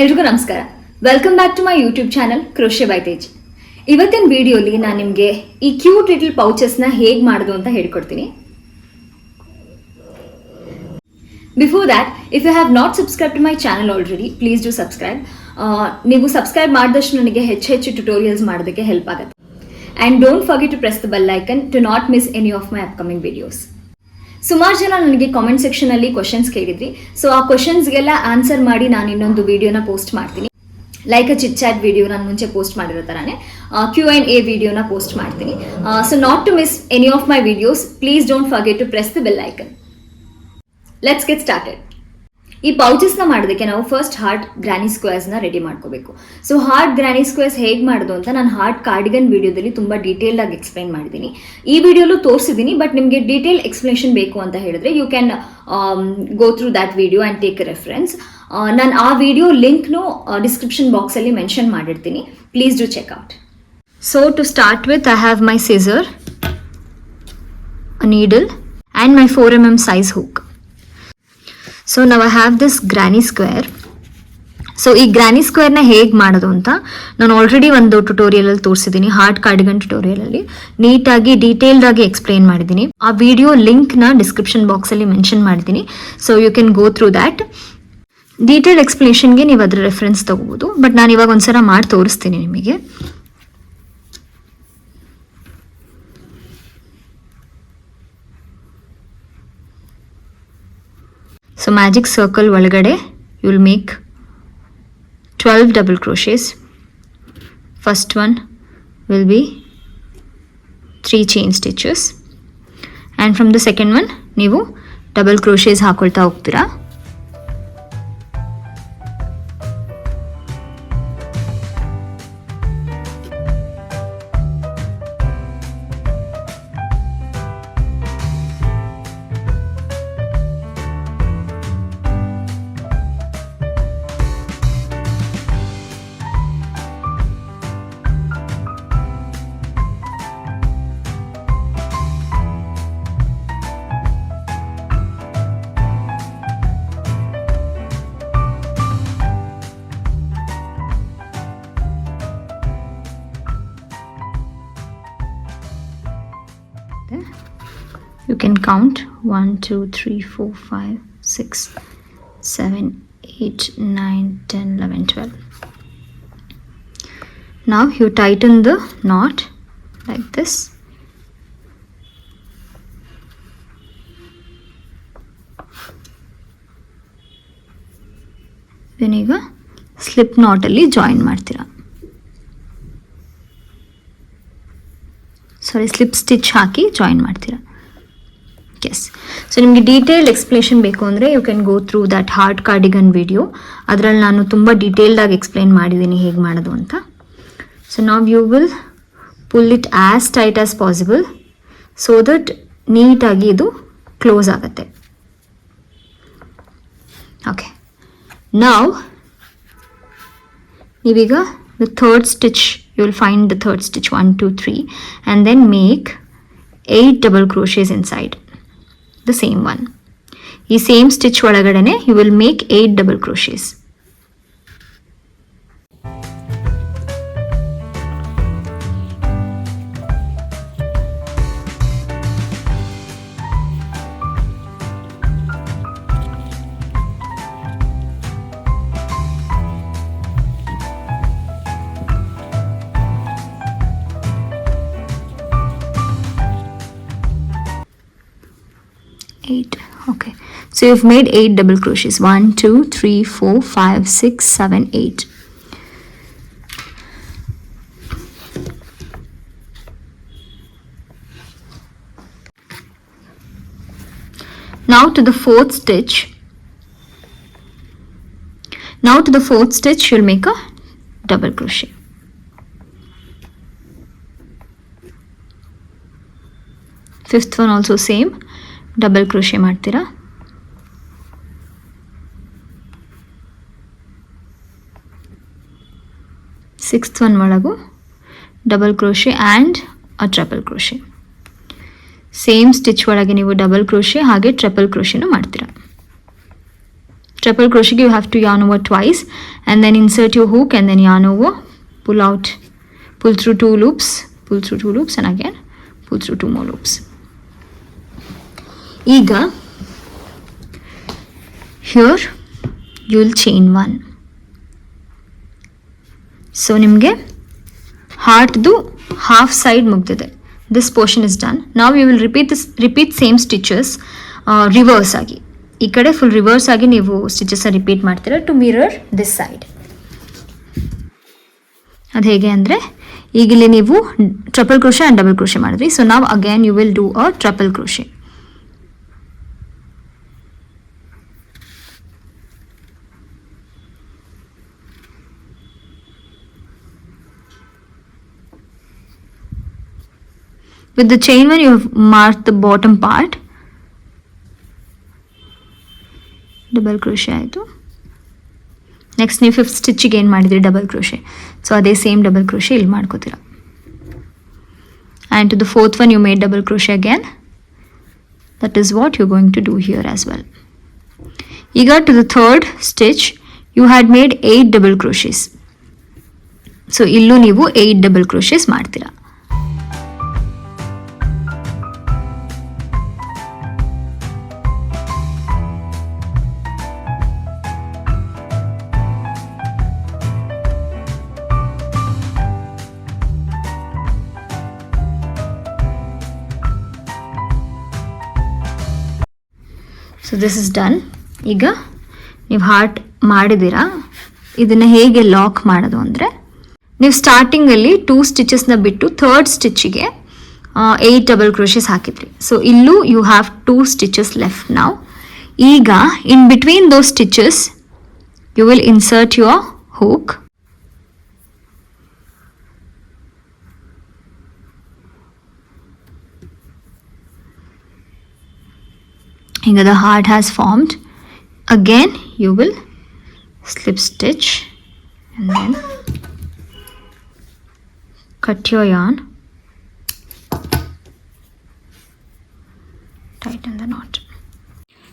ಎಲ್ರಿಗೂ ನಮಸ್ಕಾರ. Welcome back to my YouTube channel crochet by Tej. ಇವತ್ತಿನ ವಿಡಿಯೋಲಿ ನಾನು ನಿಮಗೆ ಈ ಕ್ಯೂಟ್ ಲಿಟಲ್ ಪೌಚಸ್ನ ಹೇಗೆ ಮಾಡೋದು ಅಂತ ಹೇಳ್ಕೊಡ್ತೀನಿ. Before that, if you have not subscribe to my channel already, please do subscribe. ನೀವು ಸಬ್ಸ್ಕ್ರೈಬ್ ಮಾಡಿದಷ್ಟು ನನಗೆ ಹೆಚ್ಚು ಟ್ಯುಟೋರಿಯಲ್ಸ್ ಮಾಡೋದಕ್ಕೆ ಹೆಲ್ಪ್ ಆಗುತ್ತೆ. And don't forget to press the bell icon to not miss any of my upcoming videos. ಸುಮಾರು ಜನ ನನಗೆ comment ಸೆಕ್ಷನಲ್ಲಿ ಕ್ವಶನ್ಸ್ ಕೇಳಿದ್ರಿ. ಸೊ ಆ ಕ್ವಶನ್ಸ್ಗೆಲ್ಲ ಆನ್ಸರ್ ಮಾಡಿ ನಾನು ಇನ್ನೊಂದು ವಿಡಿಯೋನ ಪೋಸ್ಟ್ ಮಾಡ್ತೀನಿ. Like a chit chat video ನಾನು ಮುಂಚೆ ಪೋಸ್ಟ್ ಮಾಡಿರೋ ಥರನೇ Q&A ವಿಡಿಯೋನ ಪೋಸ್ಟ್ ಮಾಡ್ತೀನಿ. So not to miss any of my videos, please don't forget to press the bell icon. Let's get started. ಈ ಪೌಚಸ್ನ ಮಾಡೋದಕ್ಕೆ ನಾವು ಫಸ್ಟ್ ಹಾರ್ಟ್ ಗ್ರಾನಿ ಸ್ಕ್ವೇರ್ಸ್ನ ರೆಡಿ ಮಾಡ್ಕೋಬೇಕು. ಸೊ ಹಾರ್ಟ್ ಗ್ರಾನಿ ಸ್ಕ್ವೇರ್ಸ್ ಹೇಗೆ ಮಾಡೋದು ಅಂತ ನಾನು ಹಾರ್ಟ್ ಕಾರ್ಡಿಗನ್ ವಿಡಿಯೋದಲ್ಲಿ ತುಂಬ ಡೀಟೇಲ್ಡ್ ಆಗಿ ಎಕ್ಸ್ಪ್ಲೈನ್ ಮಾಡಿದ್ದೀನಿ. ಈ ವಿಡಿಯೋಲು ತೋರಿಸಿದ್ದೀನಿ, ಬಟ್ ನಿಮಗೆ ಡೀಟೇಲ್ ಎಕ್ಸ್ಪ್ಲನೇಷನ್ ಬೇಕು ಅಂತ ಹೇಳಿದ್ರೆ you can go through that video and take a reference. ನಾನು ಆ ವಿಡಿಯೋ ಲಿಂಕ್ನು ಡಿಸ್ಕ್ರಿಪ್ಷನ್ ಬಾಕ್ಸಲ್ಲಿ ಮೆನ್ಷನ್ ಮಾಡಿರ್ತೀನಿ. Please do check out. So to start with, I have my scissor, a needle and my 4mm size hook. So ನಾವು have this granny square. So ಈ granny ಸ್ಕ್ವೇರ್ನ ಹೇಗೆ ಮಾಡೋದು ಅಂತ ನಾನು ಆಲ್ರೆಡಿ ಒಂದು ಟ್ಯುಟೋರಿಯಲಲ್ಲಿ ತೋರಿಸಿದ್ದೀನಿ. ಹಾರ್ಟ್ ಕಾರ್ಡಿಗನ್ ಟ್ಯುಟೋರಿಯಲಲ್ಲಿ ನೀಟಾಗಿ ಡೀಟೇಲ್ಡ್ ಆಗಿ ಎಕ್ಸ್ಪ್ಲೈನ್ ಮಾಡಿದ್ದೀನಿ. ಆ ವಿಡಿಯೋ ಲಿಂಕ್ನ ಡಿಸ್ಕ್ರಿಪ್ಷನ್ ಬಾಕ್ಸಲ್ಲಿ ಮೆನ್ಷನ್ ಮಾಡಿದ್ದೀನಿ. So you can go through that. Detail ಎಕ್ಸ್ಪ್ಲನೇಷನ್ಗೆ ನೀವು ಅದರ ರೆಫರೆನ್ಸ್ ತಗೋಬೋದು, ಬಟ್ ನಾನು ಇವಾಗ ಒಂದ್ಸಲ ಮಾಡಿ ತೋರಿಸ್ತೀನಿ ನಿಮಗೆ. ಸೊ ಮ್ಯಾಜಿಕ್ ಸರ್ಕಲ್ ಒಳಗಡೆ you will make 12 double crochets. First one will be 3 chain stitches, and from the second one ನೀವು double crochets ಹಾಕೊಳ್ತಾ ಹೋಗ್ತೀರಾ. You can count 1 2 3 4 5 6 7 8 9 10 11 12. Now you tighten the knot like this. Then ಈಗ slip knot ಅಲ್ಲಿ join ಮಾಡ್ತೀರಾ. Slip stitch ಹಾಕಿ join ಮಾಡ್ತೀರಾ. Yes. So ನಿಮಗೆ detailed explanation ಬೇಕು ಅಂದರೆ you can go through that heart cardigan video. ಅದರಲ್ಲಿ ನಾನು ತುಂಬ ಡೀಟೇಲ್ಡಾಗಿ ಎಕ್ಸ್ಪ್ಲೇನ್ ಮಾಡಿದ್ದೀನಿ ಹೇಗೆ ಮಾಡೋದು ಅಂತ. ಸೊ ನಾವು you will pull it as tight as possible so that ನೀಟಾಗಿ ಇದು ಕ್ಲೋಸ್ ಆಗುತ್ತೆ. ಓಕೆ, ನಾವು ನೀವೀಗ the third stitch, you will find the third stitch 1 2 3 and then make 8 double crochets inside the same one. ಈ same stitch ಒಳಗಡೆನೆ you will make 8 double crochets. Okay, so you've made 8 double crochets. 1 2 3 4 5 6 7 8. Now to the fourth stitch. You'll make a double crochet. Fifth one also same. Double crochet ಮಾಡ್ತೀರಾ. Sixth one ಒಳಗೂ double crochet and a triple crochet. Same stitch ಒಳಗೆ ನೀವು double crochet ಹಾಗೆ triple ಕ್ರೋಶೆನೂ ಮಾಡ್ತೀರಾ. Triple crochet you have to yarn over twice and then insert your hook and then yarn over, pull through 2 loops, and again pull through 2 more loops. ಈಗ here you will chain 1. So ನಿಮಗೆ ಹಾರ್ಟ್ದು half side ಮುಗ್ದಿದೆ. This portion is done. Now you will repeat same stitches reverse ಆಗಿ. ಈ ಕಡೆ full reverse ಆಗಿ ನೀವು stitches repeat ಮಾಡ್ತೀರಾ to mirror this side. ಅದು ಹೇಗೆ ಅಂದರೆ ಈಗ ಇಲ್ಲಿ ನೀವು triple crochet and double crochet ಮಾಡಿದ್ರಿ. ಸೊ ನಾವು again you will do a triple crochet. With the chain one, you have marked the bottom part. Double crochet ಆಯಿತು. ನೆಕ್ಸ್ಟ್ ನೀವು 5th ಸ್ಟಿಚ್ಚಿಗೆ ಏನು ಮಾಡಿದ್ರಿ ಡಬಲ್ ಕ್ರೋಶೆ. ಸೊ ಅದೇ ಸೇಮ್ ಡಬಲ್ ಕ್ರೋಶೆ ಇಲ್ಲಿ ಮಾಡ್ಕೋತೀರ. And to the 4th one, you made double crochet again. That is what you're going to do here as well. ಈಗ to the 3rd stitch, you had made 8 double crochets. So ಇಲ್ಲೂ ನೀವು 8 double crochets ಮಾಡ್ತೀರಾ. So this is done. ಈಗ ನೀವು heart ಮಾಡಿದ್ದೀರಾ. ಇದನ್ನು ಹೇಗೆ lock ಮಾಡೋದು ಅಂದರೆ ನೀವು ಸ್ಟಾರ್ಟಿಂಗಲ್ಲಿ 2 ಸ್ಟಿಚಸ್ನ ಬಿಟ್ಟು 3rd ಸ್ಟಿಚ್ಚಿಗೆ 8 ಡಬಲ್ ಕ್ರೋಶೆಸ್ ಹಾಕಿದ್ರಿ. ಸೊ ಇಲ್ಲೂ ಯು ಹ್ಯಾವ್ 2 ಸ್ಟಿಚಸ್ ಲೆಫ್ಟ್ ನಾವು. ಈಗ in between those stitches you will insert your hook. Here the heart has formed. Again you will slip stitch and then cut your yarn, tighten the knot.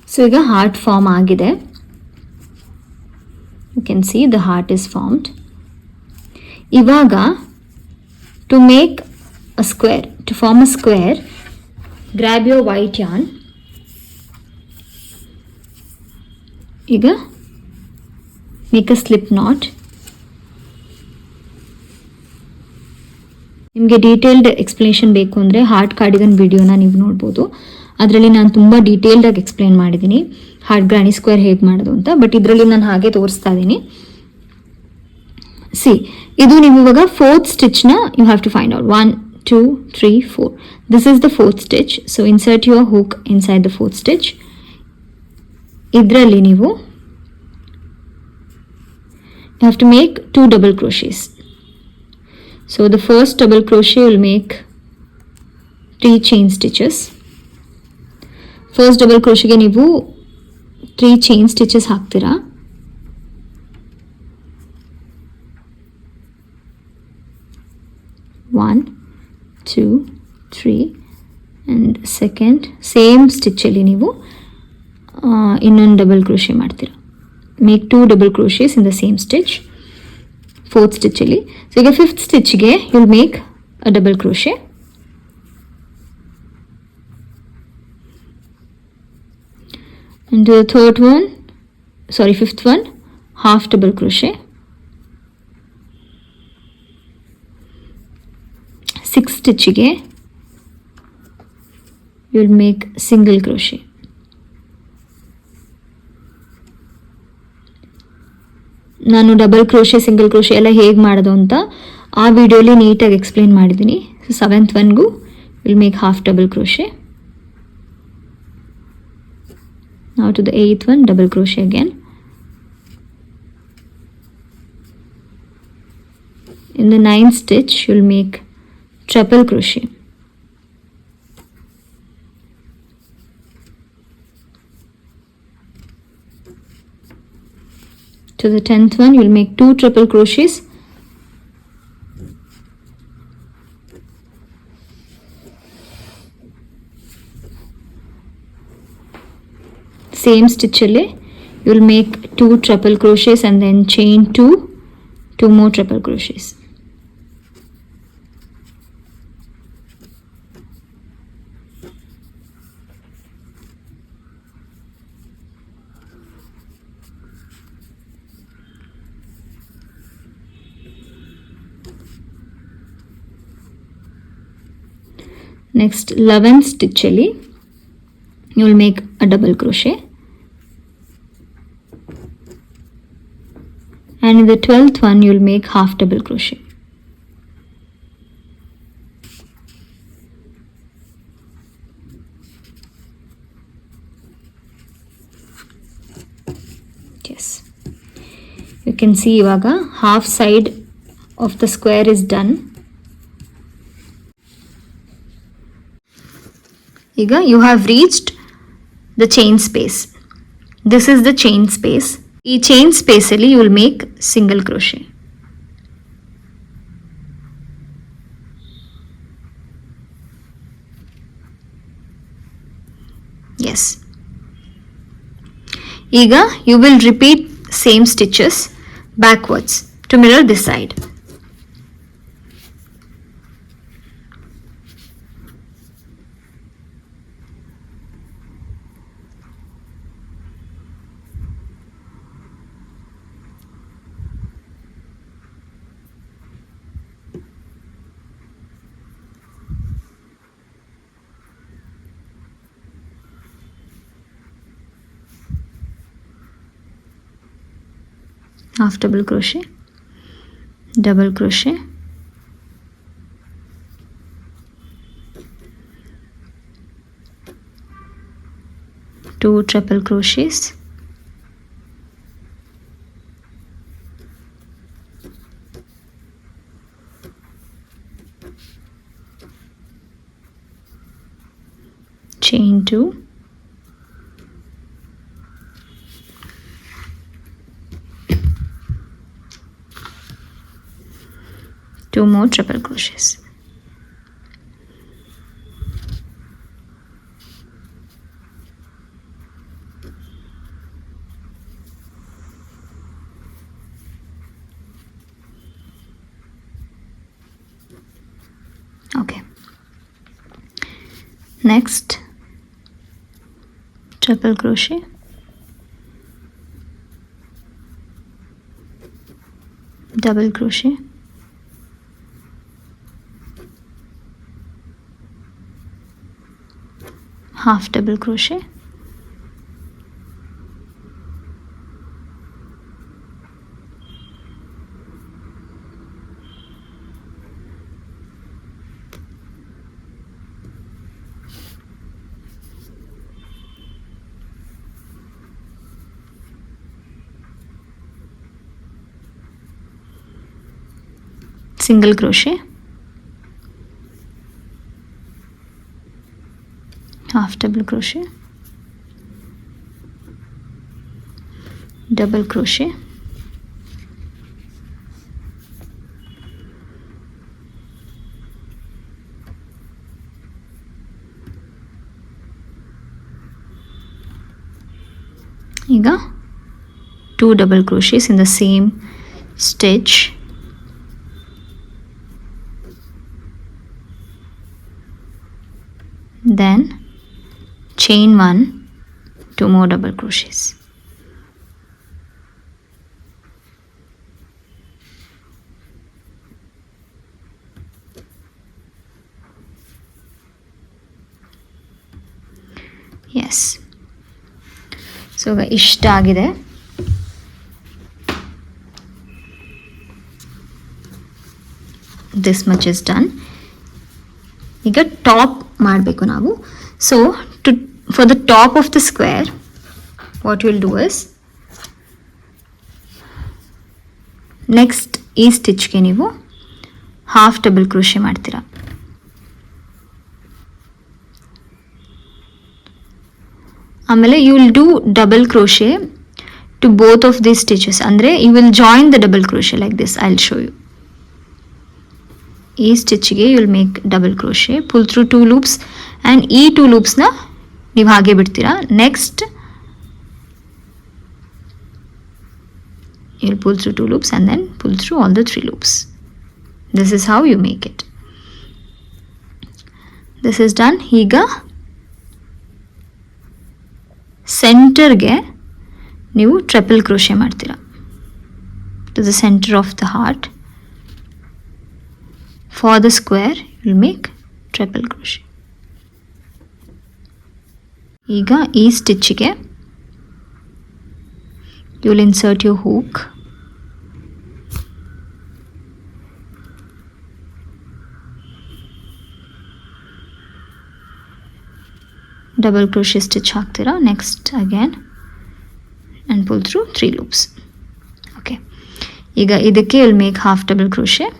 So ಈಗ heart form ಆಗಿದೆ. You can see the heart is formed. ಇವಾಗ to make a square, to form a square, grab your white yarn. ಈಗ make a slip not. ನಿಮಗೆ detailed explanation ಬೇಕು ಅಂದರೆ heart ಕಾರ್ಡಿಗನ್ ವಿಡಿಯೋನ ನೀವು ನೋಡ್ಬೋದು. ಅದರಲ್ಲಿ ನಾನು ತುಂಬ ಡೀಟೇಲ್ಡಾಗಿ ಎಕ್ಸ್ಪ್ಲೇನ್ ಮಾಡಿದ್ದೀನಿ ಹಾರ್ಟ್ ಗ್ರಾನಿ ಸ್ಕ್ವೇರ್ ಹೇಗೆ ಮಾಡೋದು ಅಂತ. ಬಟ್ ಇದರಲ್ಲಿ ನಾನು ಹಾಗೆ ತೋರಿಸ್ತಾ ಇದ್ದೀನಿ. ಸಿ, ಇದು ನೀವು ಇವಾಗ 4th ಸ್ಟಿಚ್ನ you have to find out. 1 2 3 4. This is the 4th stitch. So insert your hook inside the 4th stitch. ಇದರಲ್ಲಿ ನೀವು you have to make 2 double crochets. So the first double crochet will make 3 chain stitches. First double crochet ಗೆ ನೀವು 3 chain stitches ಹಾಕ್ತೀರಾ. One, 2, 3 and second same stitch ಅಲ್ಲಿ ನೀವು ಇನ್ನೊಂದು double crochet ಮಾಡ್ತೀರಾ. Make 2 double crochets in the same stitch 4th ಸ್ಟಿಚ್ಚಲ್ಲಿ. So ಈಗ 5th ಸ್ಟಿಚ್ಗೆ you will make a double crochet. And the 5th one, half double crochet. 6th ಸ್ಟಿಚ್ಗೆ you will make single crochet. ನಾನು ಡಬಲ್ ಕ್ರೋಶೆ ಸಿಂಗಲ್ ಕ್ರೋಶೆ ಎಲ್ಲ ಹೇಗೆ ಮಾಡೋದು ಅಂತ ಆ ವಿಡಿಯೋಲಿ ನೀಟಾಗಿ ಎಕ್ಸ್ಪ್ಲೇನ್ ಮಾಡಿದ್ದೀನಿ. ಸೊ 7th ಒನ್ಗೂ will make half double crochet. Now to the 8th one, double crochet again. In the 9th stitch you will make triple crochet. To the 10th one you will make 2 triple crochets. Same stitch alle you will make 2 triple crochets and then chain 2 more triple crochets. Next 11th stitch alli you will make a double crochet, and in the 12th one you will make half double crochet. Yes, you can see ivaga half side of the square is done. Iga you have reached the chain space. This is the chain space. ಈ chain space ಅಲ್ಲಿ you will make single crochet. Yes. ಈಗ you will repeat same stitches backwards to mirror this side. Half double crochet, double crochet, two triple crochets, chain 2, two more triple crochets. Okay. Next, triple crochet, double crochet, half double crochet, single crochet, half double crochet, double crochet, ಈಗ 2 double crochets in the same stitch, then chain 1, 2 more double crochets. Yes. So ಇಷ್ಟ ಆಗಿದೆ. This much is done. ಈಗ top ಮಾಡಬೇಕು ನಾವು. So for the top of the square, what you will do is, next ಈ ಸ್ಟಿಚ್ಗೆ ನೀವು half double crochet ಮಾಡ್ತೀರಾ. ಆಮೇಲೆ you will do double crochet to both of these stitches. ಅಂದರೆ you will join the double crochet like this. I will show you. ಈ ಸ್ಟಿಚ್ಗೆ you will make double crochet, pull through 2 loops, and ಈ 2 ಲೂಪ್ಸ್ನ ನೀವು ಹಾಗೆ ಬಿಡ್ತೀರಾ. Next you'll pull through 2 loops and then pull through all the 3 loops. This is how you make it. This is done. ಈಗ ಸೆಂಟರ್ಗೆ ನೀವು ಟ್ರಿಪಲ್ ಕ್ರೋಶೆ ಮಾಡ್ತೀರಾ to the center of the heart. For the square you'll make triple crochet. ಈಗ ಈ ಸ್ಟಿಚ್ಗೆ you'll insert your hook. Double crochet stitch ಹಾಕ್ತೀರಾ. Next again and pull through 3 loops. Okay, ಈಗ ಇದಕ್ಕೆ you'll make half double crochet.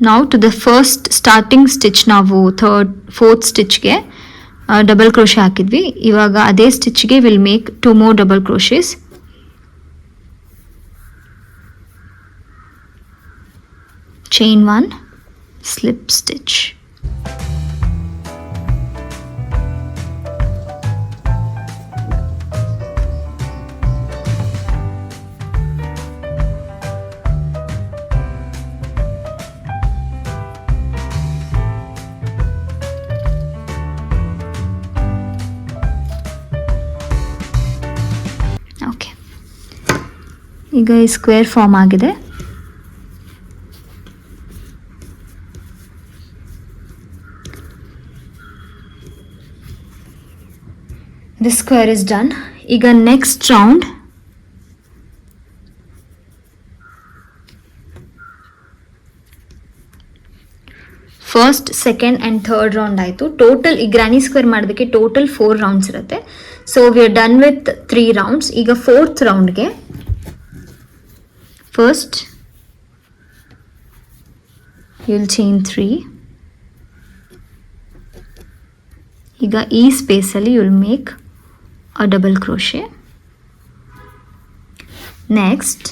Now to the first starting stitch ನಾವು third fourth stitchಗೆ double crochet ಹಾಕಿದ್ವಿ. ಇವಾಗ ಅದೇ ಸ್ಟಿಚ್ಗೆ will make 2 more double crochets. Chain 1, slip stitch. Okay, ಈಗ ಈ ಸ್ಕ್ವೇರ್ ಫಾರ್ಮ್ ಆಗಿದೆ. This square is done. ಈಗ next round first second and third round ಆಯಿತು. ಟೋಟಲ್ ಈ ಗ್ರಾನಿ ಸ್ಕ್ವೇರ್ ಮಾಡೋದಕ್ಕೆ ಟೋಟಲ್ 4 ರೌಂಡ್ಸ್ ಇರುತ್ತೆ. So we are done with 3 rounds. ಈಗ 4th ರೌಂಡ್ಗೆ ಫಸ್ಟ್ you'll chain 3. ಈಗ ಈ ಸ್ಪೇಸಲ್ಲಿ you'll make a double crochet. Next,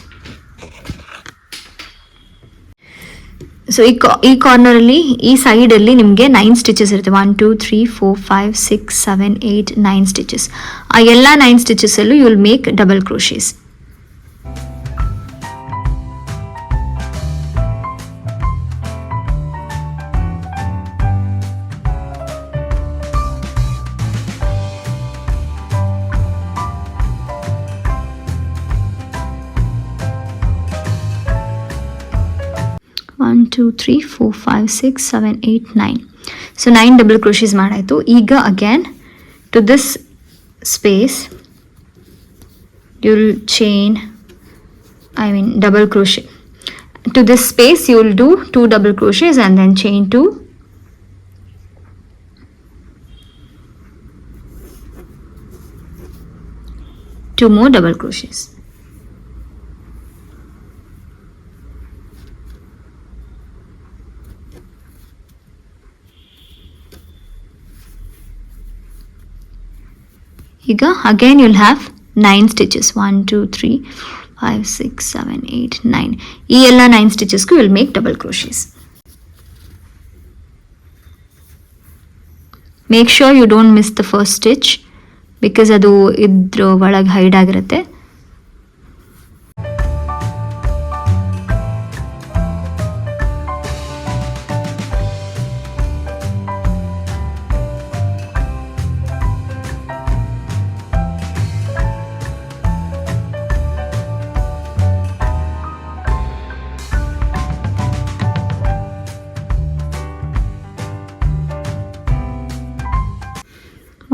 so ಈ ಕಾರ್ನರಲ್ಲಿ ಈ ಸೈಡಲ್ಲಿ ನಿಮಗೆ 9 ಸ್ಟಿಚಸ್ ಇರುತ್ತೆ. 1 2 3 4 5 6 7 8 9 ಸ್ಟಿಚಸ್. ಆ ಎಲ್ಲ 9 ಸ್ಟಿಚಸಲ್ಲೂ you will make double crochets. One two three four five six seven eight nine. So 9 double crochets ಮಾಡಾಯಿತು. ಈಗ again to this space you'll chain, double crochet. To this space you'll do 2 double crochets and then chain 2. Two more double crochets. ಈಗ again you'll have 9 stitches. 1 2 3 5 6 7 8 9. ಈ ಎಲ್ಲ 9 ಸ್ಟಿಚಸ್ಗೂ will make double crochets. Make sure you don't miss the first stitch because ಅದು ಇದ್ರ ಒಳಗೆ hide ಆಗಿರುತ್ತೆ.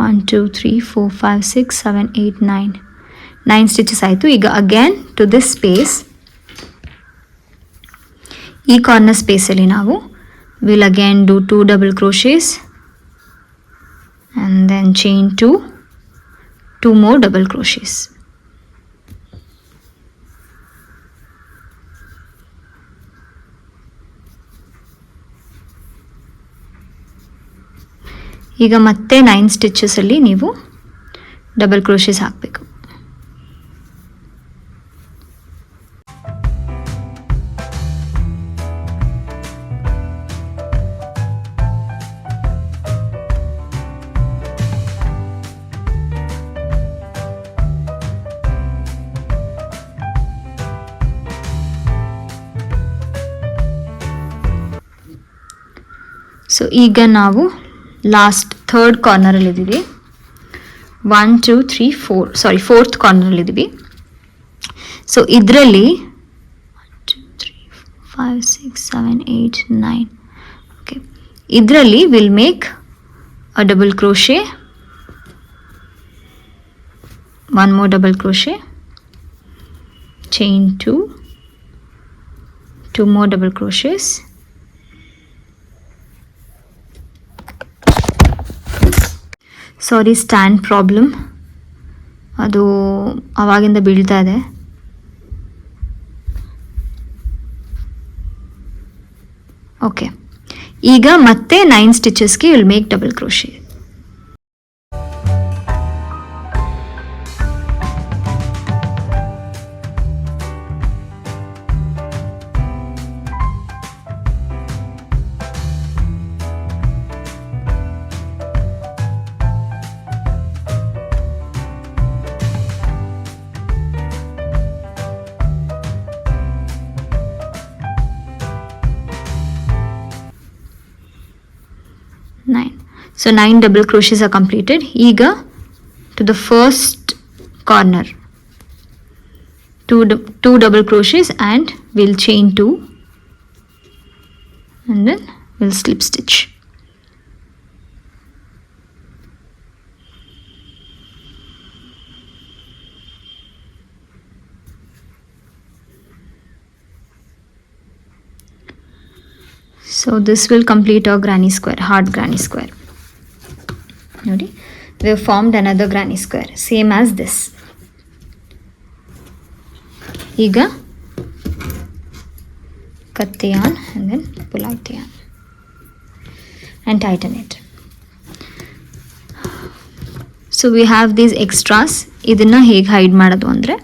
One two three four five six seven eight nine stitches ಆಯಿತು. ಈಗ ಅಗೇನ್ ಟು ದಿಸ್ ಸ್ಪೇಸ್, ಈ ಕಾರ್ನರ್ ಸ್ಪೇಸಲ್ಲಿ ನಾವು will again do 2 double crochets and then chain 2 more double crochets. ಈಗ ಮತ್ತೆ 9 ಸ್ಟಿಚಸಲ್ಲಿ ನೀವು ಡಬಲ್ ಕ್ರೋಶೇಸ್ ಹಾಕಬೇಕು. ಸೊ ಈಗ ನಾವು ಲಾಸ್ಟ್ ಥರ್ಡ್ ಕಾರ್ನರಲ್ಲಿದ್ದೀವಿ. 1 2 3 4 ಸಾರಿ ಫೋರ್ತ್ ಕಾರ್ನರಲ್ಲಿದ್ದೀವಿ. ಸೊ ಇದರಲ್ಲಿ 2 3 5 6 7 8 9 ಓಕೆ. ಇದರಲ್ಲಿ will make a double crochet, one more double crochet, chain 2 more double crochets, sorry stand problem, ಅದು ಆವಾಗಿಂದ ಬೀಳ್ತಾ ಇದೆ. ಓಕೆ, ಈಗ ಮತ್ತೆ 9 ಸ್ಟಿಚಸ್ಗೆ will make double crochet. So 9 double crochets are completed. Eager to the first corner, two double crochets, and we'll chain 2 and then we'll slip stitch. So this will complete our granny square, hard granny square. ನೋಡಿ, we have formed another granny square same as this. ಈಗ cut the yarn and then pull out the yarn and tighten it. So we have these extras. ಇದನ್ನ ಹೇಗೆ hide ಮಾಡೋದು ಅಂದರೆ,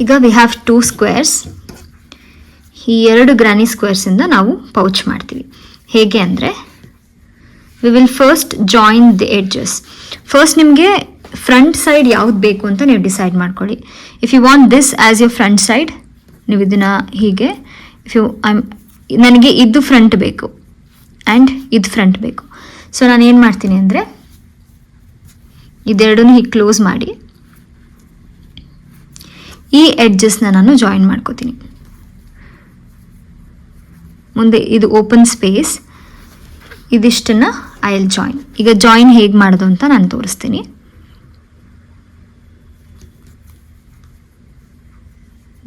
ಈಗ we have 2 squares. ಈ 2 ಗ್ರಾನಿ ಸ್ಕ್ವೇರ್ಸಿಂದ ನಾವು pouch ಮಾಡ್ತೀವಿ. ಹೇಗೆ ಅಂದರೆ, we will first join the edges. First ನಿಮಗೆ ಫ್ರಂಟ್ ಸೈಡ್ ಯಾವ್ದು ಬೇಕು ಅಂತ ನೀವು ಡಿಸೈಡ್ ಮಾಡ್ಕೊಳ್ಳಿ. If you want this as your front side, ನೀವು ಇದನ್ನು ಹೀಗೆ, ನನಗೆ ಇದು ಫ್ರಂಟ್ ಬೇಕು ಆ್ಯಂಡ್ ಇದು ಫ್ರಂಟ್ ಬೇಕು. ಸೊ ನಾನು ಏನು ಮಾಡ್ತೀನಿ ಅಂದರೆ, ಇದೆರಡನ್ನೂ ಹೀಗೆ ಕ್ಲೋಸ್ ಮಾಡಿ ಈ ಎಡ್ಜಸ್ನ ನಾನು ಜಾಯಿನ್ ಮಾಡ್ಕೋತೀನಿ. ಮುಂದೆ ಇದು ಓಪನ್ ಸ್ಪೇಸ್, ಇದಿಷ್ಟನ್ನು ಐ ವಿಲ್ ಜಾಯಿನ್. ಈಗ ಜಾಯಿನ್ ಹೇಗೆ ಮಾಡೋದು ಅಂತ ನಾನು ತೋರಿಸ್ತೀನಿ.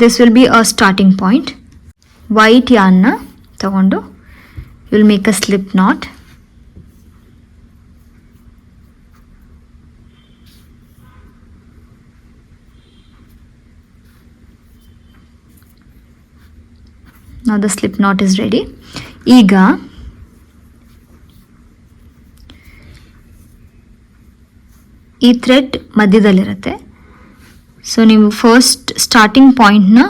This will be a starting point. White ಯಾನ್ನ ತಗೊಂಡು will make a slip knot. Now the slip knot is ready. ಈಗ ಈ ಥ್ರೆಡ್ ಮಧ್ಯದಲ್ಲಿರುತ್ತೆ. ಸೊ ನೀವು ಫಸ್ಟ್ ಸ್ಟಾರ್ಟಿಂಗ್ ಪಾಯಿಂಟ್ನ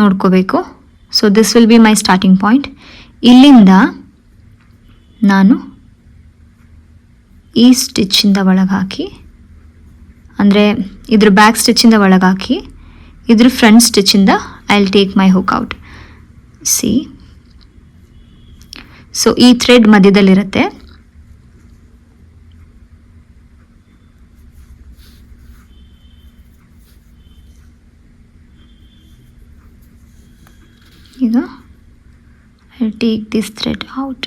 ನೋಡ್ಕೋಬೇಕು. So this will be my starting point. ಇಲ್ಲಿಂದ ನಾನು ಈ ಸ್ಟಿಚ್ಚಿಂದ ಒಳಗೆ ಹಾಕಿ, ಅಂದರೆ ಇದ್ರ ಬ್ಯಾಕ್ ಸ್ಟಿಚ್ಚಿಂದ ಒಳಗೆ ಹಾಕಿ, ಇದ್ರ ಫ್ರಂಟ್ ಸ್ಟಿಚ್ಚಿಂದ I will take my hook out. See, so ಈ ಥ್ರೆಡ್ ಮಧ್ಯದಲ್ಲಿರುತ್ತೆ. ಈಗ I will take this thread out.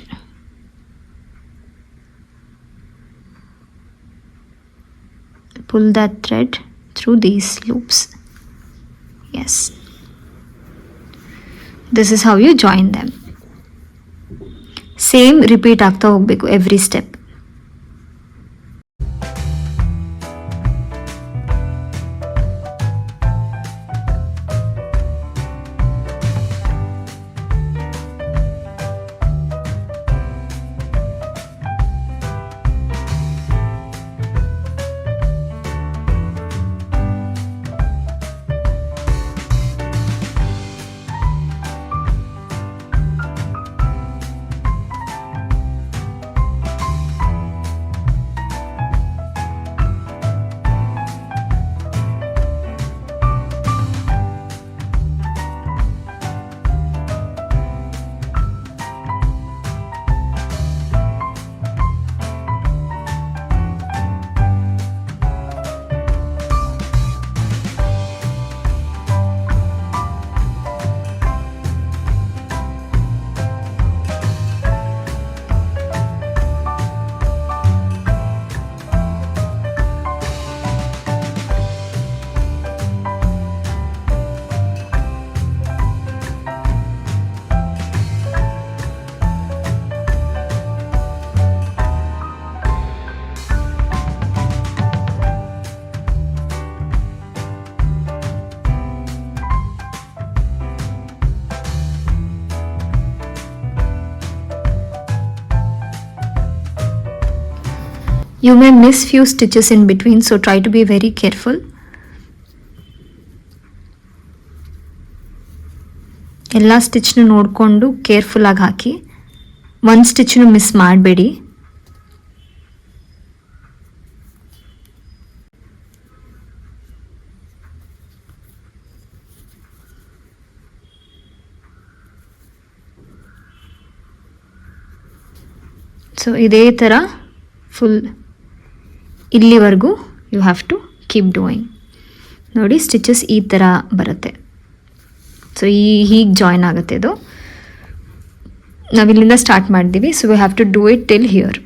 pull that thread through these loops. Yes, this is how you join them. Same repeat ಆಗ್ತಾ ಹೋಗಬೇಕು every step. You may miss few stitches in between, so try to be very careful. ಎಲ್ಲ ಸ್ಟಿಚ್ನು ನೋಡಿಕೊಂಡು ಕೇರ್ಫುಲ್ಲಾಗಿ ಹಾಕಿ, ಒಂದು ಸ್ಟಿಚ್ನು miss ಮಾಡಬೇಡಿ. So ಇದೇ ಥರ full ಇಲ್ಲಿವರೆಗೂ you have to keep doing. ನೋಡಿ ಸ್ಟಿಚಸ್ ಈ ಥರ ಬರುತ್ತೆ. ಸೊ ಹೀಗೆ ಜಾಯ್ನ್ ಆಗುತ್ತೆ ಇದು. ನಾವಿಲ್ಲಿಂದ ಸ್ಟಾರ್ಟ್ ಮಾಡಿದ್ದೀವಿ. So we have to do it till here.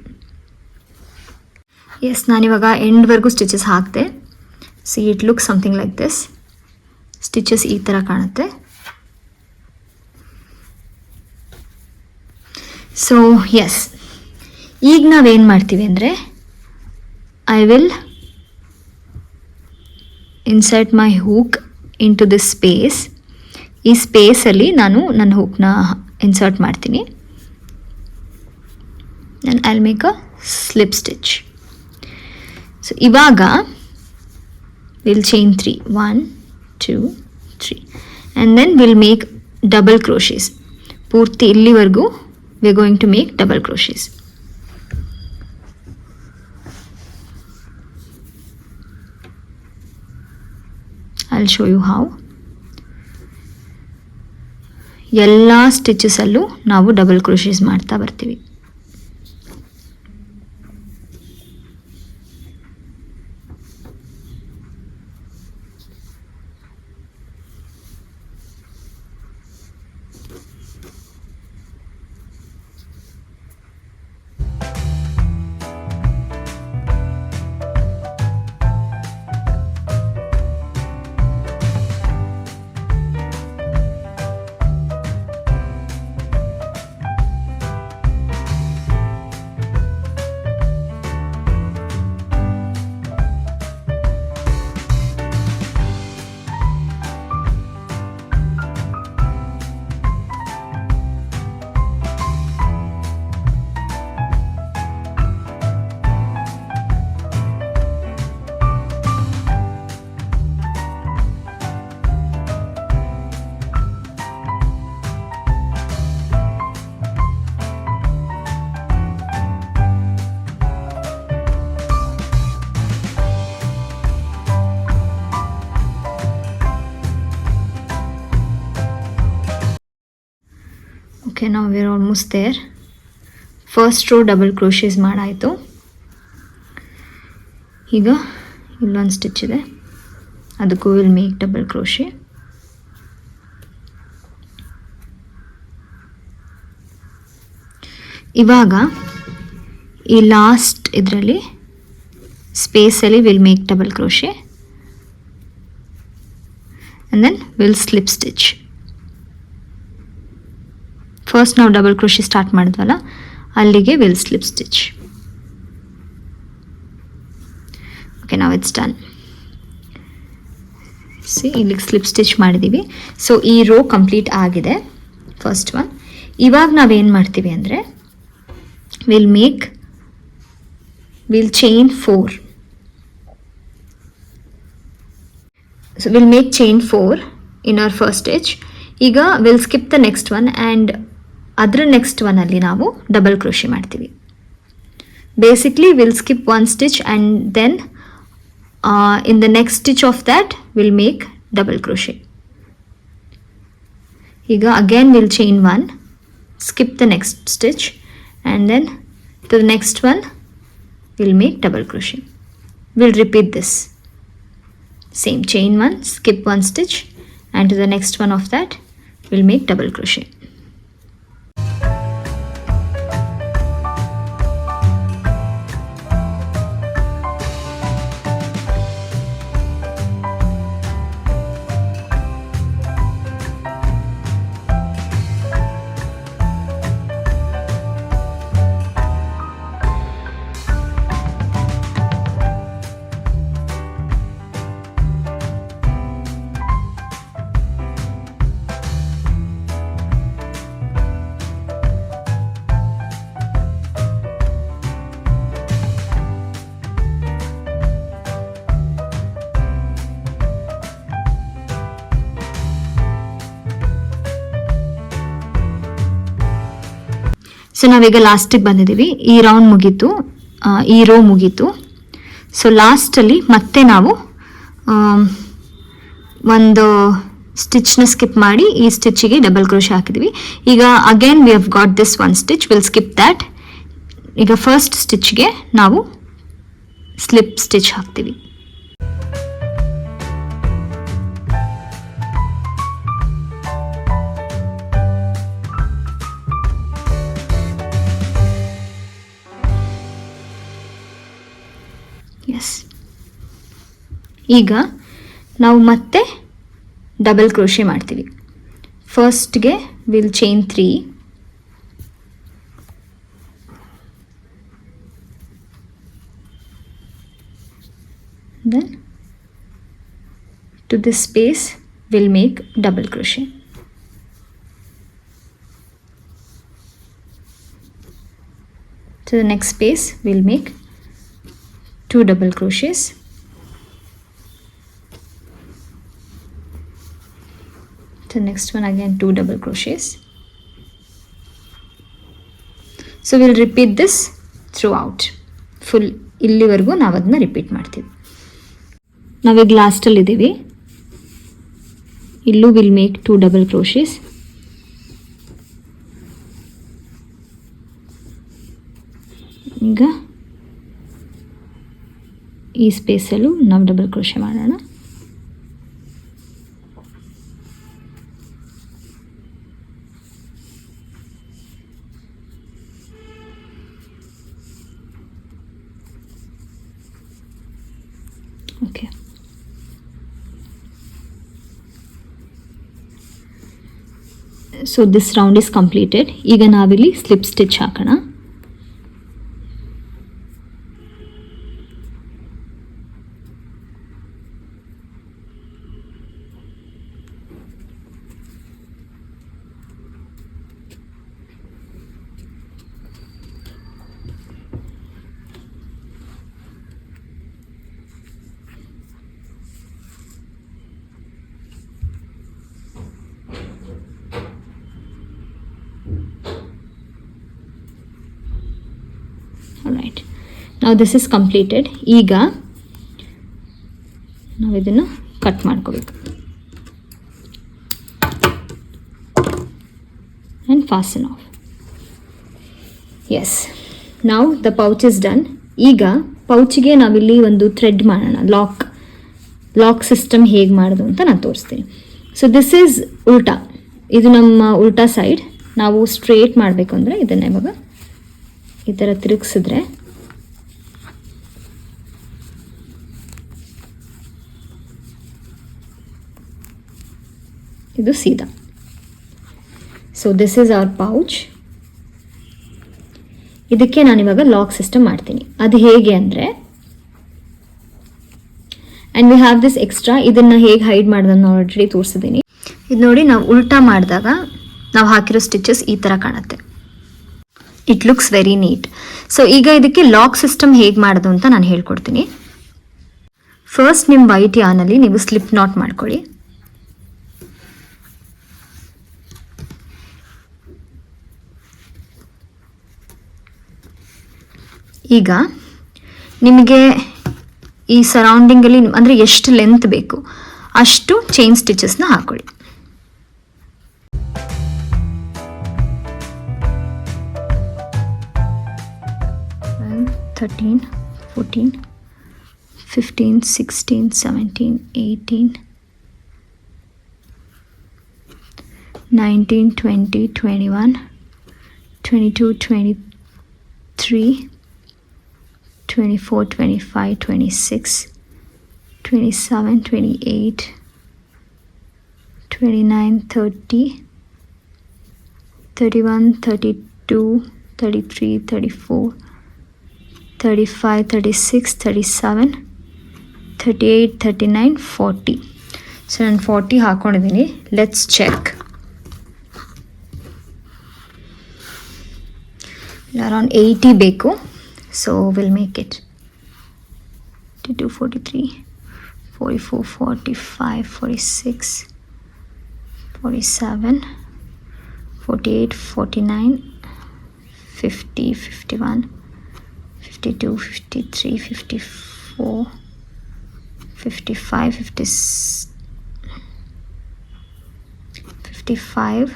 Yes, ನಾನಿವಾಗ ಎಂಡ್ವರೆಗೂ ಸ್ಟಿಚಸ್ ಹಾಕಿದೆ. See it look something like this. Stitches ಈ ಥರ ಕಾಣುತ್ತೆ. ಸೊ ಎಸ್, ಈಗ ನಾವೇನು ಮಾಡ್ತೀವಿ ಅಂದರೆ, I will insert my hook into this space. ಈ ಸ್ಪೇಸಲ್ಲಿ ನಾನು ನನ್ನ ಹೂಕ್ನ ಇನ್ಸರ್ಟ್ ಮಾಡ್ತೀನಿ. and I'll make a slip stitch. So ಇವಾಗ we'll chain 3, 1 2 3 and then we'll make double crochets. ಪೂರ್ತಿ ಇಲ್ಲಿವರೆಗೂ we're going to make double crochets. I'll show you how. ಎಲ್ಲ ಸ್ಟಿಚಸಲ್ಲೂ ನಾವು double crochets ಮಾಡ್ತಾ ಬರ್ತೀವಿ. Okay, now we're almost there. First row double crochets ಮಾಡಾಯಿತು. ಈಗ ಇಲ್ಲೊಂದು stitch ಇದೆ, ಅದಕ್ಕೂ ವಿಲ್ ಮೇಕ್ ಡಬಲ್ ಕ್ರೋಶೆ. ಇವಾಗ ಈ ಲಾಸ್ಟ್ ಇದರಲ್ಲಿ ಸ್ಪೇಸಲ್ಲಿ will make double crochet and then will slip stitch. First ನಾವು ಡಬಲ್ ಕ್ರೋಶೆ ಸ್ಟಾರ್ಟ್ ಮಾಡಿದ್ವಲ್ಲ ಅಲ್ಲಿಗೆ ವಿಲ್ ಸ್ಲಿಪ್ ಸ್ಟಿಚ್. ಓಕೆ, ನಾವು ಇಟ್ಸ್ ಡನ್. ಇಲ್ಲಿಗೆ ಸ್ಲಿಪ್ ಸ್ಟಿಚ್ ಮಾಡಿದ್ದೀವಿ. ಸೊ ಈ ರೋ ಕಂಪ್ಲೀಟ್ ಆಗಿದೆ, ಫಸ್ಟ್ ಒನ್. ಇವಾಗ ನಾವೇನು ಮಾಡ್ತೀವಿ ಅಂದರೆ will chain 4. So will make chain 4 in our first stitch. ಈಗ will skip the next one and ಅದರ ನೆಕ್ಸ್ಟ್ ಒನ್ನಲ್ಲಿ ನಾವು ಡಬಲ್ ಕ್ರೋಶೆ ಮಾಡ್ತೀವಿ. Basically will skip one stitch and then in the next stitch of that we'll make double crochet. Here again we'll chain 1, skip the next stitch, and then to the next one we'll make double crochet. We'll repeat this same, chain 1, skip 1 stitch, and to the next one of that we'll make double crochet. So ನಾವೀಗ ಲಾಸ್ಟಿಗೆ ಬಂದಿದ್ದೀವಿ. ಈ round ಮುಗೀತು, ಈ rho ಮುಗೀತು. So ಲಾಸ್ಟಲ್ಲಿ ಮತ್ತೆ ನಾವು ಒಂದು ಸ್ಟಿಚ್ನ ಸ್ಕಿಪ್ ಮಾಡಿ ಈ ಸ್ಟಿಚ್ಚಿಗೆ ಡಬಲ್ ಕ್ರೋಶೆ ಹಾಕಿದ್ದೀವಿ. ಈಗ again we have got this one stitch, will skip that. ಈಗ ಫಸ್ಟ್ ಸ್ಟಿಚ್ಗೆ ನಾವು ಸ್ಲಿಪ್ ಸ್ಟಿಚ್ ಹಾಕ್ತೀವಿ. ಎಸ್, ಈಗ ನಾವು ಮತ್ತೆ ಡಬಲ್ ಕ್ರೋಶೆ ಮಾಡ್ತೀವಿ. ಫಸ್ಟ್ಗೆ will chain 3, then to this space we'll make double crochet. To the next space we'll make 2 double crochets. The next one again 2 double crochets. So we'll repeat this throughout. Full ಇಲ್ಲಿವರೆಗೂ ನಾವು ಅದನ್ನ repeat ಮಾಡ್ತೀವಿ. ನಾವೀಗ ಲಾಸ್ಟಲ್ಲಿ ಇದ್ದೀವಿ. ಇಲ್ಲೂ will make 2 double crochets. ಈಗ ಈ ಸ್ಪೇಸಲ್ಲೂ ನಾವು ಡಬಲ್ ಕ್ರೋಶೆ ಮಾಡೋಣ. Okay, so this round is completed. ಈಗ ನಾವಿಲ್ಲಿ ಸ್ಲಿಪ್ ಸ್ಟಿಚ್ ಹಾಕೋಣ. Alright, now this is completed. ಈಗ ನಾವು ಇದನ್ನು ಕಟ್ ಮಾಡ್ಕೋಬೇಕು and fasten off. Yes, now the pouch is done. ಈಗ ಪೌಚಿಗೆ ನಾವಿಲ್ಲಿ ಒಂದು ಥ್ರೆಡ್ ಮಾಡೋಣ. ಲಾಕ್ ಸಿಸ್ಟಮ್ ಹೇಗೆ ಮಾಡೋದು ಅಂತ ನಾನು ತೋರಿಸ್ತೀನಿ. ಸೊ ದಿಸ್ ಈಸ್ ಉಲ್ಟಾ, ಇದು ನಮ್ಮ ಉಲ್ಟಾ ಸೈಡ್. ನಾವು ಸ್ಟ್ರೇಟ್ ಮಾಡಬೇಕು ಅಂದರೆ ಇದನ್ನ ಇವಾಗ ಈ ಥರ ತಿರುಗಿಸಿದ್ರೆ ಇದು ಸೀದಾ. So this is our pouch. ಇದಕ್ಕೆ ನಾನಿವಾಗ ಲಾಕ್ ಸಿಸ್ಟಮ್ ಮಾಡ್ತೀನಿ. ಅದು ಹೇಗೆ ಅಂದರೆ, and we have this extra. ಇದನ್ನು ಹೇಗೆ ಹೈಡ್ ಮಾಡೋದನ್ನು ಆಲ್ರೆಡಿ ತೋರಿಸಿದ್ದೀನಿ. ಇದು ನೋಡಿ, ನಾವು ಉಲ್ಟಾ ಮಾಡಿದಾಗ ನಾವು ಹಾಕಿರೋ ಸ್ಟಿಚಸ್ ಈ ಥರ ಕಾಣುತ್ತೆ. It looks very neat. So ಈಗ ಇದಕ್ಕೆ ಲಾಕ್ ಸಿಸ್ಟಮ್ ಹೇಗೆ ಮಾಡೋದು ಅಂತ ನಾನು ಹೇಳ್ಕೊಡ್ತೀನಿ. ಫಸ್ಟ್ ನಿಮ್ಮ ವೈಟ್ ಯಾನಲ್ಲಿ ನೀವು ಸ್ಲಿಪ್ ನಾಟ್ ಮಾಡ್ಕೊಳ್ಳಿ. ಈಗ ನಿಮಗೆ ಈ ಸರೌಂಡಿಂಗಲ್ಲಿ ಅಂದರೆ ಎಷ್ಟು ಲೆಂತ್ ಬೇಕು ಅಷ್ಟು ಚೈನ್ ಸ್ಟಿಚಸ್ನ ಹಾಕೊಳ್ಳಿ. 13, 14, 15, 16, 17, 18, 19, 20, 21, 22, 23, 24, 25, 26, 27, 28, 29, 30, 31, 32, 33, 34, 35, 36, 37, 38, 39, 40. ಸೊ ನಾನು 40 ಹಾಕ್ಕೊಂಡಿದ್ದೀನಿ. Let's check. ಅರೌಂಡ್ 80 ಬೇಕು. So will make it 42, 43, 44, 45, 46, 47, 48, 49, 50, 51, 52, 53, 54, 55, 55,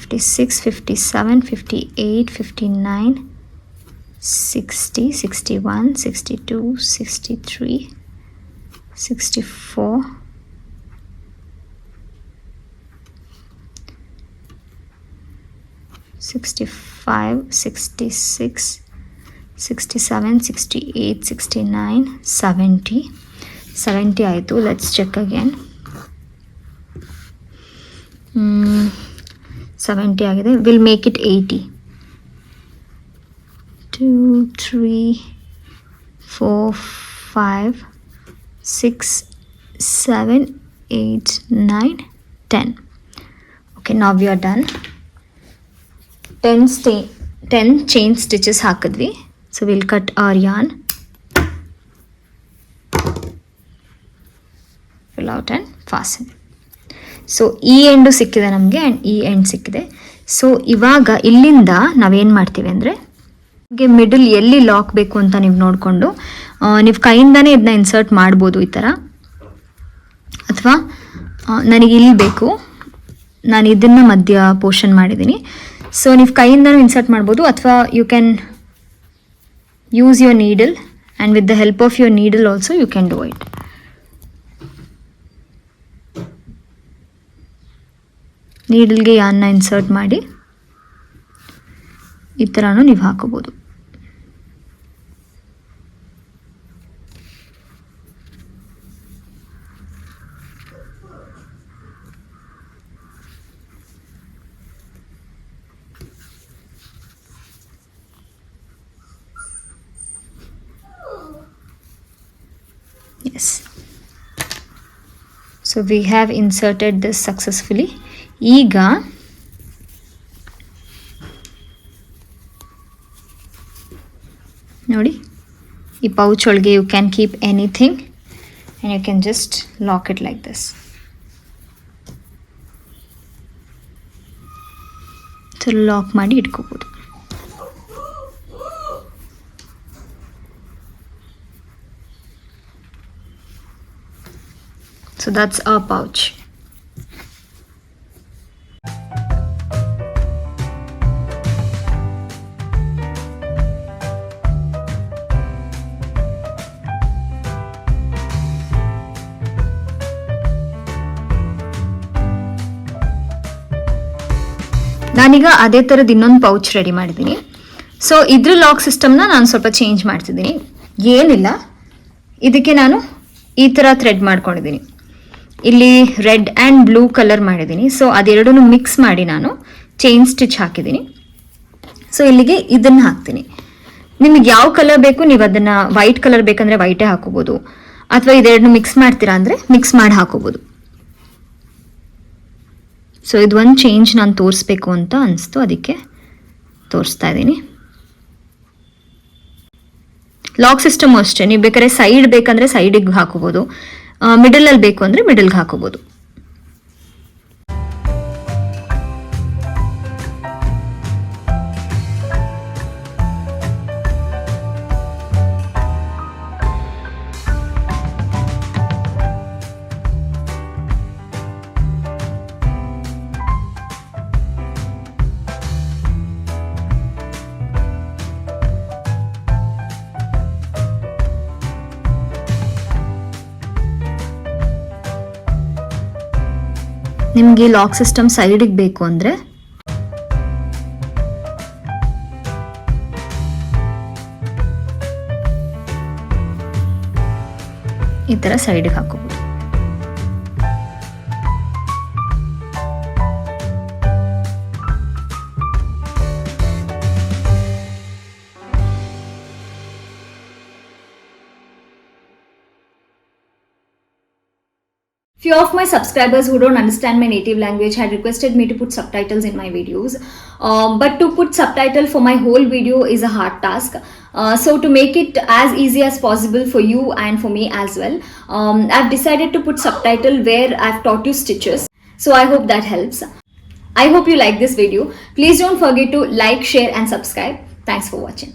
56, 57, 58, 59, 60, 61, 62, 63, 64, 65, 66, 67, 68, 69, 70. 70 ಆಯಿತು. Let's check again. 70 ಆಗಿದೆ. Will make it 80. 2, 3, 4, 5, 6, 7, 8, 9, 10. Okay, now we are done. 10 chain stitches ಹಾಕಿದ್ವಿ. So we'll cut our yarn, fill out and fasten. So ಈ end ಸಿಕ್ಕಿದೆ ನಮಗೆ and ಈ end ಸಿಕ್ಕಿದೆ. So ಇವಾಗ ಇಲ್ಲಿಂದ ನಾವೇನು ಮಾಡ್ತೀವಿ ಅಂದರೆ, ನಿಮಗೆ ಮಿಡಲ್ ಎಲ್ಲಿ ಲಾಕ್ ಬೇಕು ಅಂತ ನೀವು ನೋಡಿಕೊಂಡು ನೀವು ಕೈಯಿಂದನೇ ಇದನ್ನ ಇನ್ಸರ್ಟ್ ಮಾಡ್ಬೋದು ಈ ಥರ. ಅಥವಾ ನನಗೆ ಇಲ್ಲಿ ಬೇಕು, ನಾನು ಇದನ್ನು ಮಧ್ಯ ಪೋರ್ಷನ್ ಮಾಡಿದ್ದೀನಿ. ಸೊ ನೀವು ಕೈಯಿಂದನೂ ಇನ್ಸರ್ಟ್ ಮಾಡ್ಬೋದು, ಅಥವಾ you can use your needle, and with the help of your needle also you can do it. ನೀಡಲ್ಗೆ ಯಾನ್ನ ಇನ್ಸರ್ಟ್ ಮಾಡಿ ಈ ಥರನೂ ನೀವು ಹಾಕೋಬೋದು. Yes. So we have inserted this successfully. ಈಗ ನೋಡಿ, ಈ ಪೌಚ್ ಒಳಗೆ you can keep anything and you can just lock it like this. So lock ಮಾಡಿ ಇಟ್ಕೋಬೋದು. So that's our pouch. ನಾನೀಗ ಅದೇ ಥರದ್ದು ಇನ್ನೊಂದು ಪೌಚ್ ರೆಡಿ ಮಾಡಿದ್ದೀನಿ. ಸೊ ಇದ್ರ ಲಾಕ್ ಸಿಸ್ಟಮ್ನ ನಾನು ಸ್ವಲ್ಪ ಚೇಂಜ್ ಮಾಡ್ತಿದ್ದೀನಿ. ಏನಿಲ್ಲ, ಇದಕ್ಕೆ ನಾನು ಈ ಥರ ಥ್ರೆಡ್ ಮಾಡ್ಕೊಂಡಿದ್ದೀನಿ. ಇಲ್ಲಿ ರೆಡ್ ಆ್ಯಂಡ್ ಬ್ಲೂ ಕಲರ್ ಮಾಡಿದ್ದೀನಿ. ಸೊ ಅದೆರಡೂ ಮಿಕ್ಸ್ ಮಾಡಿ ನಾನು ಚೈನ್ ಸ್ಟಿಚ್ ಹಾಕಿದ್ದೀನಿ. ಸೊ ಇಲ್ಲಿಗೆ ಇದನ್ನು ಹಾಕ್ತೀನಿ. ನಿಮಗೆ ಯಾವ ಕಲರ್ ಬೇಕು ನೀವು ಅದನ್ನು, ವೈಟ್ ಕಲರ್ ಬೇಕಂದರೆ ವೈಟೇ ಹಾಕೋಬೋದು, ಅಥವಾ ಇದೆರಡನ್ನೂ ಮಿಕ್ಸ್ ಮಾಡ್ತೀರಾ ಅಂದರೆ ಮಿಕ್ಸ್ ಮಾಡಿ ಹಾಕೋಬೋದು. ಸೊ ಇದು ಒಂದು ಚೇಂಜ್ ನಾನು ತೋರಿಸ್ಬೇಕು ಅಂತ ಅನಿಸ್ತು, ಅದಕ್ಕೆ ತೋರಿಸ್ತಾ ಇದ್ದೀನಿ. ಲಾಕ್ ಸಿಸ್ಟಮ್ ಅಷ್ಟೇ, ನೀವು ಬೇಕಾದ್ರೆ ಸೈಡ್ ಬೇಕಂದರೆ ಸೈಡಿಗೆ ಹಾಕೋಬೋದು, ಮಿಡಲಲ್ಲಿ ಬೇಕು ಅಂದರೆ ಮಿಡಲ್ಗೆ ಹಾಕೋಬೋದು. ನಿಮಗೆ ಲಾಕ್ ಸಿಸ್ಟಮ್ ಸೈಡಿಗೆ ಬೇಕು ಅಂದರೆ ಈ ಥರ ಸೈಡಿಗೆ ಹಾಕೋಬೋದು. Few of my subscribers who don't understand my native language had requested me to put subtitles in my videos, but to put subtitle for my whole video is a hard task. So to make it as easy as possible for you and for me as well, I've decided to put subtitle where I've taught you stitches. So I hope that helps. I hope you like this video. Please don't forget to like, share and subscribe. Thanks for watching.